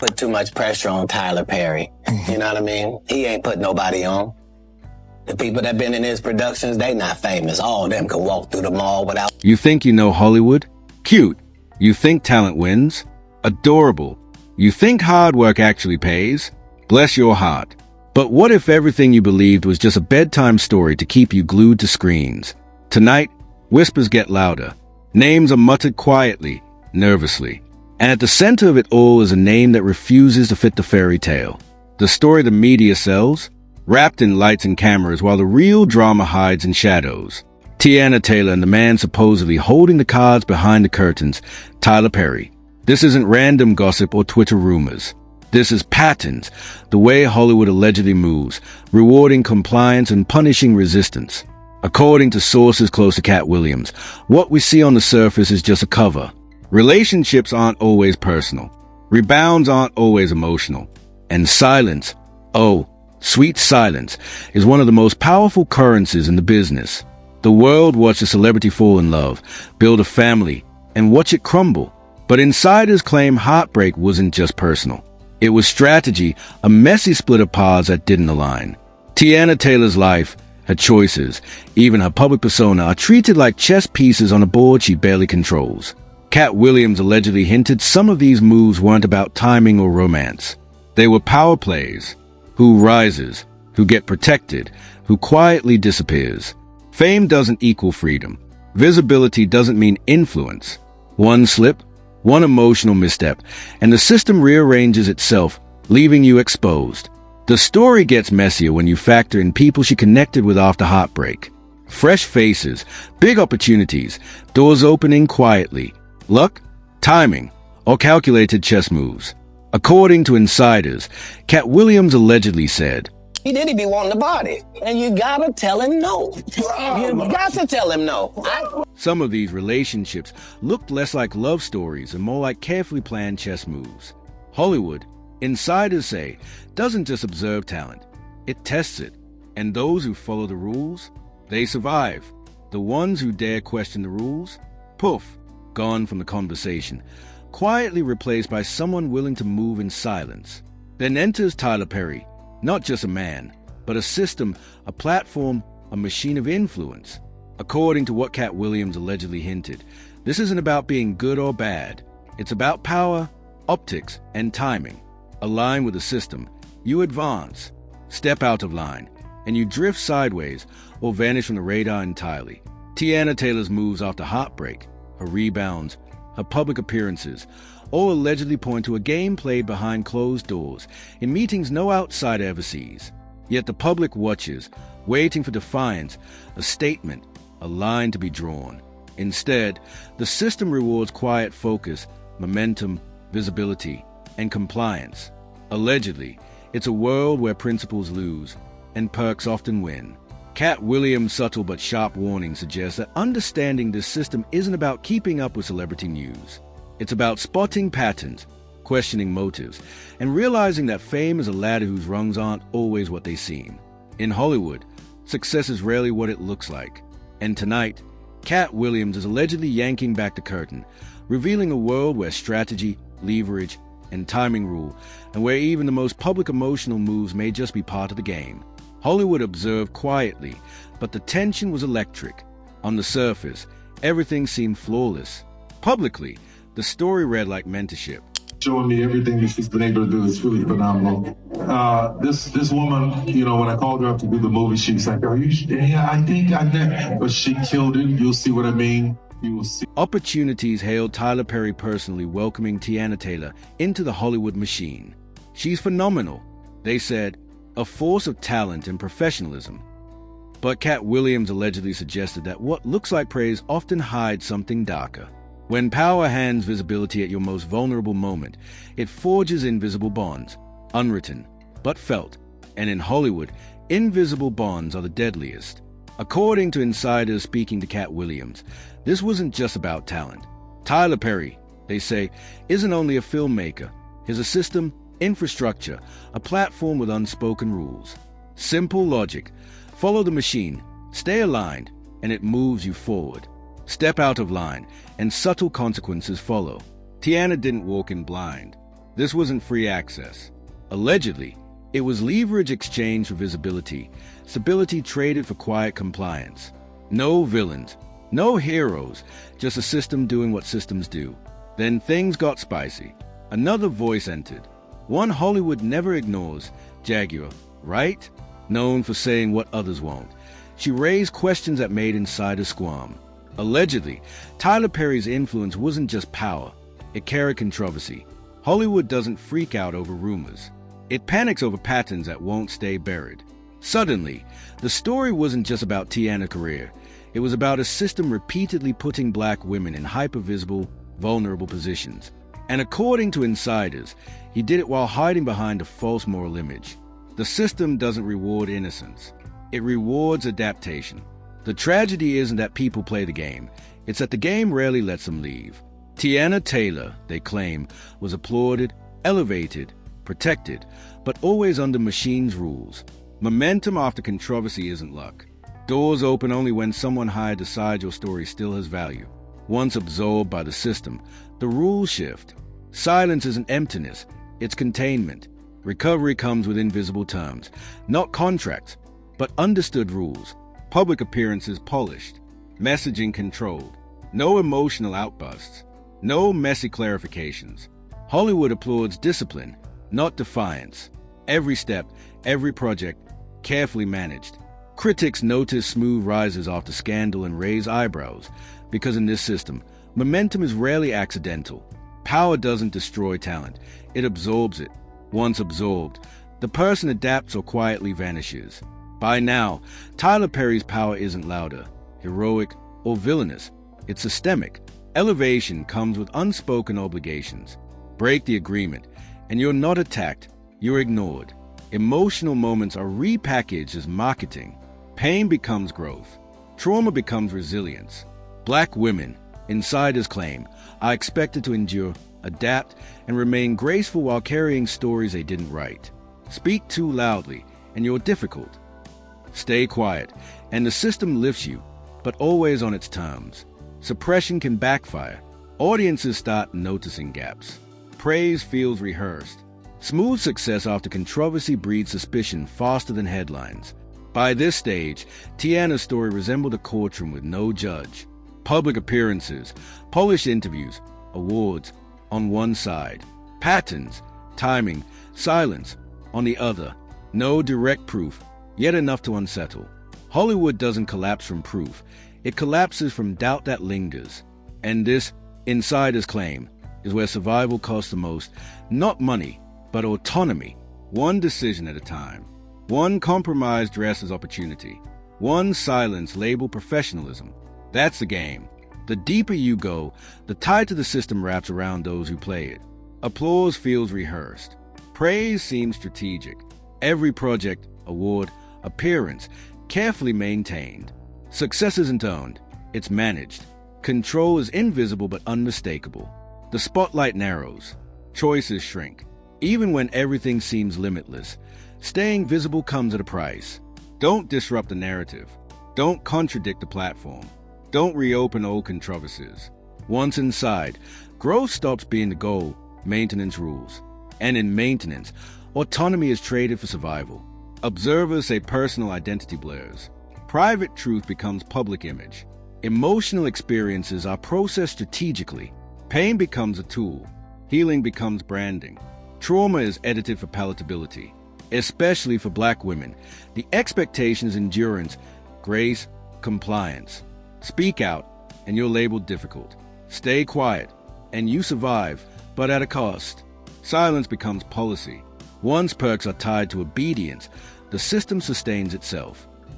put too much pressure on Tyler Perry. You know what I mean? He ain't put nobody on. The people that been in his productions, they not famous. All of them can walk through the mall without... You think you know Hollywood? Cute. You think talent wins? Adorable. You think hard work actually pays? Bless your heart. But what if everything you believed was just a bedtime story to keep you glued to screens? Tonight, whispers get louder. Names are muttered quietly, nervously. And at the center of it all is a name that refuses to fit the fairy tale. The story the media sells, wrapped in lights and cameras while the real drama hides in shadows. Teyana Taylor and the man supposedly holding the cards behind the curtains, Tyler Perry. This isn't random gossip or Twitter rumors. This is patterns, the way Hollywood allegedly moves, rewarding compliance and punishing resistance. According to sources close to Katt Williams, what we see on the surface is just a cover. Relationships aren't always personal. Rebounds aren't always emotional. And silence, oh, sweet silence, is one of the most powerful currencies in the business. The world watched a celebrity fall in love, build a family, and watch it crumble. But insiders claim heartbreak wasn't just personal. It was strategy, a messy split of paths that didn't align. Teyana Taylor's life, her choices, even her public persona are treated like chess pieces on a board she barely controls. Katt Williams allegedly hinted some of these moves weren't about timing or romance. They were power plays. Who rises, who get protected, who quietly disappears. Fame doesn't equal freedom. Visibility doesn't mean influence. One slip, one emotional misstep, and the system rearranges itself, leaving you exposed. The story gets messier when you factor in people she connected with after heartbreak. Fresh faces, big opportunities, doors opening quietly. Luck, timing, or calculated chess moves. According to insiders, Katt Williams allegedly said, He did be wanting the body, and you gotta tell him no. You got to tell him no. Some of these relationships looked less like love stories and more like carefully planned chess moves. Hollywood, insiders say, doesn't just observe talent, it tests it. And those who follow the rules, they survive. The ones who dare question the rules, poof, gone from the conversation, quietly replaced by someone willing to move in silence. Then enters Tyler Perry, not just a man, but a system, a platform, a machine of influence. According to what Katt Williams allegedly hinted, this isn't about being good or bad. It's about power, optics, and timing. Align with the system, you advance. Step out of line, and you drift sideways or vanish from the radar entirely. Teyana Taylor's moves after heartbreak, her rebounds, her public appearances, all allegedly point to a game played behind closed doors, in meetings no outsider ever sees. Yet the public watches, waiting for defiance, a statement, a line to be drawn. Instead, the system rewards quiet focus, momentum, visibility, and compliance. Allegedly, it's a world where principles lose, and perks often win. Katt Williams' subtle but sharp warning suggests that understanding this system isn't about keeping up with celebrity news. It's about spotting patterns, questioning motives, and realizing that fame is a ladder whose rungs aren't always what they seem. In Hollywood, success is rarely what it looks like. And tonight, Katt Williams is allegedly yanking back the curtain, revealing a world where strategy, leverage, and timing rule, and where even the most public emotional moves may just be part of the game. Hollywood observed quietly, but the tension was electric. On the surface, everything seemed flawless. Publicly, the story read like mentorship. Showing me everything that she's been able to do is really phenomenal. This woman, you know, when I called her up to do the movie, she was like, "Are you? Yeah, I think I did." But she killed it. You'll see what I mean. You will see. Opportunities hailed Tyler Perry personally welcoming Teyana Taylor into the Hollywood machine. She's phenomenal, they said, a force of talent and professionalism. But Katt Williams allegedly suggested that what looks like praise often hides something darker. When power hands visibility at your most vulnerable moment, it forges invisible bonds, unwritten, but felt. And in Hollywood, invisible bonds are the deadliest. According to insiders speaking to Katt Williams, this wasn't just about talent. Tyler Perry, they say, isn't only a filmmaker. He's a system, infrastructure, a platform with unspoken rules. Simple logic. Follow the machine, stay aligned, and it moves you forward. Step out of line, and subtle consequences follow. Teyana didn't walk in blind. This wasn't free access. Allegedly, it was leverage exchanged for visibility, stability traded for quiet compliance. No villains, no heroes, just a system doing what systems do. Then things got spicy. Another voice entered. One Hollywood never ignores, Jaguar, right? Known for saying what others won't. She raised questions that made insiders squirm. Allegedly, Tyler Perry's influence wasn't just power. It carried controversy. Hollywood doesn't freak out over rumors. It panics over patterns that won't stay buried. Suddenly, the story wasn't just about Teyana's career. It was about a system repeatedly putting black women in hyper-visible, vulnerable positions. And according to insiders, he did it while hiding behind a false moral image. The system doesn't reward innocence. It rewards adaptation. The tragedy isn't that people play the game. It's that the game rarely lets them leave. Teyana Taylor, they claim, was applauded, elevated, protected, but always under machine's rules. Momentum after controversy isn't luck. Doors open only when someone higher decides your story still has value. Once absorbed by the system, the rules shift. Silence isn't emptiness, it's containment. Recovery comes with invisible terms, not contracts, but understood rules. Public appearances polished, messaging controlled, no emotional outbursts, no messy clarifications. Hollywood applauds discipline, not defiance. Every step, every project, carefully managed. Critics notice smooth rises after scandal and raise eyebrows, because in this system, momentum is rarely accidental. Power doesn't destroy talent, it absorbs it. Once absorbed, the person adapts or quietly vanishes. By now, Tyler Perry's power isn't louder, heroic, or villainous. It's systemic. Elevation comes with unspoken obligations. Break the agreement, and you're not attacked, you're ignored. Emotional moments are repackaged as marketing. Pain becomes growth. Trauma becomes resilience. Black women, insiders claim, are expected to endure, adapt, and remain graceful while carrying stories they didn't write. Speak too loudly, and you're difficult. Stay quiet, and the system lifts you, but always on its terms. Suppression can backfire. Audiences start noticing gaps. Praise feels rehearsed. Smooth success after controversy breeds suspicion faster than headlines. By this stage, Teyana's story resembled a courtroom with no judge. Public appearances, polished interviews, awards on one side. Patterns, timing, silence on the other. No direct proof, yet enough to unsettle. Hollywood doesn't collapse from proof. It collapses from doubt that lingers. And this, insiders claim, is where survival costs the most. Not money, but autonomy. One decision at a time. One compromise dressed as opportunity. One silence labeled professionalism. That's the game. The deeper you go, the tighter the system wraps around those who play it. Applause feels rehearsed. Praise seems strategic. Every project, award, appearance, carefully maintained. Success isn't owned, it's managed. Control is invisible but unmistakable. The spotlight narrows. Choices shrink. Even when everything seems limitless, staying visible comes at a price. Don't disrupt the narrative. Don't contradict the platform. Don't reopen old controversies. Once inside, growth stops being the goal, maintenance rules. And in maintenance, autonomy is traded for survival. Observers say personal identity blurs. Private truth becomes public image. Emotional experiences are processed strategically. Pain becomes a tool. Healing becomes branding. Trauma is edited for palatability. Especially for Black women, the expectation is endurance, grace, compliance. Speak out, and you're labeled difficult. Stay quiet, and you survive, but at a cost. Silence becomes policy. Once perks are tied to obedience, the system sustains itself.